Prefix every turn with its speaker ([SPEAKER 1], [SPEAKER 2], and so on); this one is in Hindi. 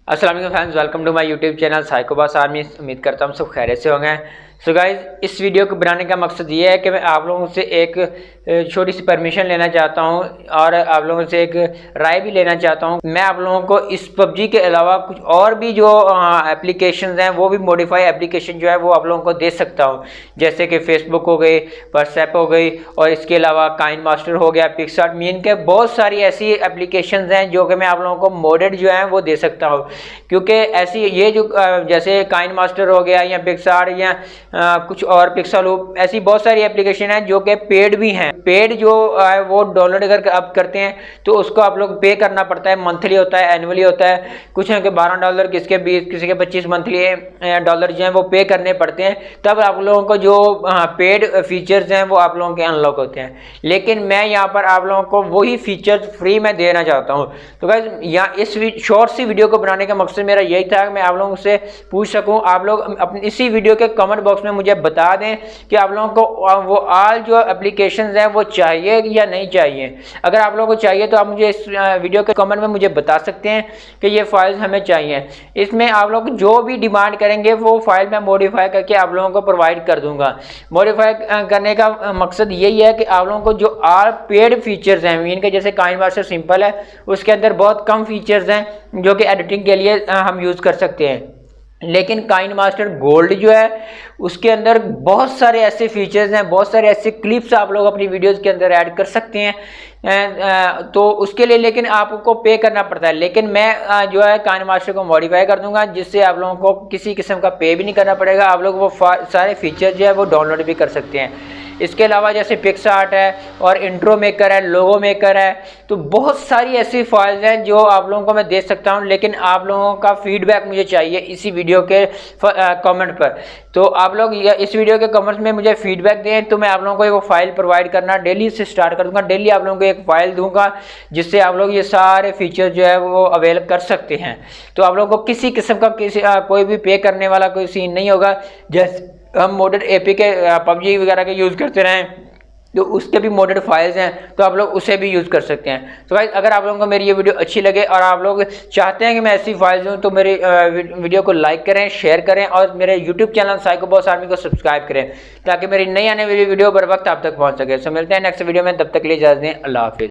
[SPEAKER 1] अस्सलाम वालेकुम friends, welcome to my YouTube channel SyCo army. उम्मीद करता हूँ सब खैरियत से होंगे। सो गाइज, इस वीडियो को बनाने का मकसद ये है कि मैं आप लोगों से एक छोटी सी परमिशन लेना चाहता हूँ और आप लोगों से एक राय भी लेना चाहता हूँ। मैं आप लोगों को इस पबजी के अलावा कुछ और भी जो एप्लीकेशंस हैं वो भी मॉडिफाई एप्लीकेशन जो है वो आप लोगों को दे सकता हूँ, जैसे कि फेसबुक हो गई, व्हाट्सएप हो गई और इसके अलावा काइन मास्टर हो गया, पिक्सआर्ट मीन के बहुत सारी ऐसी एप्लीकेशंस हैं जो कि मैं आप लोगों को मोडेड जो है वो दे सकता हूँ। क्योंकि ऐसी ये जो जैसे काइन मास्टर हो गया या पिक्सआर्ट या कुछ और पिक्सलूप, ऐसी बहुत सारी एप्लीकेशन है जो कि पेड भी हैं। पेड जो वो डाउनलोड अगर आप करते हैं तो उसको आप लोग पे करना पड़ता है, मंथली होता है, एनुअली होता है। कुछ है कि $12, किसके 20, किसी के 25 मंथली डॉलर जो है वो पे करने पड़ते हैं, तब आप लोगों को जो पेड फीचर्स हैं वो आप लोगों के अनलॉक होते हैं। लेकिन मैं यहाँ पर आप लोगों को वही फीचर्स फ्री में देना चाहता हूँ। तो गाइस, यहाँ इस शॉर्ट सी वीडियो को बनाने का मकसद मेरा यही था कि मैं आप लोगों से पूछ सकूँ, आप लोग अपनी इसी वीडियो के कमेंट बॉक्स में मुझे बता दें कि आप लोगों को वो ऑल जो एप्लीकेशंस हैं वो चाहिए या नहीं चाहिए। अगर आप लोगों को चाहिए तो आप मुझे इस वीडियो के कमेंट में मुझे बता सकते हैं कि ये फाइल्स हमें चाहिए। इसमें आप लोग जो भी डिमांड करेंगे वो फाइल मैं मॉडिफाई करके आप लोगों को प्रोवाइड कर दूंगा। मॉडिफाई करने का मकसद यही है कि आप लोगों को जो ऑल पेड फीचर्स हैं, इनके जैसे काइन मास्टर सिंपल है, उसके अंदर बहुत कम फीचर्स हैं जो कि एडिटिंग के लिए हम यूज़ कर सकते हैं। लेकिन काइन मास्टर गोल्ड जो है उसके अंदर बहुत सारे ऐसे फीचर्स हैं, बहुत सारे ऐसे क्लिप्स आप लोग अपनी वीडियोस के अंदर ऐड कर सकते हैं। तो उसके लिए लेकिन आपको पे करना पड़ता है। लेकिन मैं जो है काइन मास्टर को मॉडिफाई कर दूंगा जिससे आप लोगों को किसी किस्म का पे भी नहीं करना पड़ेगा। आप लोग वो सारे फीचर जो है वो डाउनलोड भी कर सकते हैं। इसके अलावा जैसे पिक्सआर्ट है और इंट्रो मेकर है, लोगो मेकर है, तो बहुत सारी ऐसी फाइल्स हैं जो आप लोगों को मैं दे सकता हूं। लेकिन आप लोगों का फीडबैक मुझे चाहिए इसी वीडियो के कमेंट पर। तो आप लोग इस वीडियो के कमेंट्स में मुझे फीडबैक दें तो मैं आप लोगों को वो फाइल प्रोवाइड करना डेली से स्टार्ट कर दूंगा। डेली आप लोगों को एक फाइल दूंगा जिससे आप लोग ये सारे फीचर जो है वो अवेल कर सकते हैं। तो आप लोगों को किसी किस्म का कोई भी पे करने वाला कोई सीन नहीं होगा। जैसे हम मोडेड एपी के पबजी वगैरह के यूज़ करते रहें तो उसके भी मोडेड फाइल्स हैं, तो आप लोग उसे भी यूज़ कर सकते हैं। तो गाइस, अगर आप लोगों को मेरी ये वीडियो अच्छी लगे और आप लोग चाहते हैं कि मैं ऐसी फाइल्स दूँ तो मेरी वीडियो को लाइक करें, शेयर करें और मेरे यूट्यूब चैनल SyCo आर्मी को सब्सक्राइब करें ताकि मेरी नई आने वाली वीडियो बर वक्त आप तक पहुँच सके। सो मिलते हैं नेक्स्ट वीडियो में, तब तक के लिए इजाज़त दें। अल्लाह हाफिज़।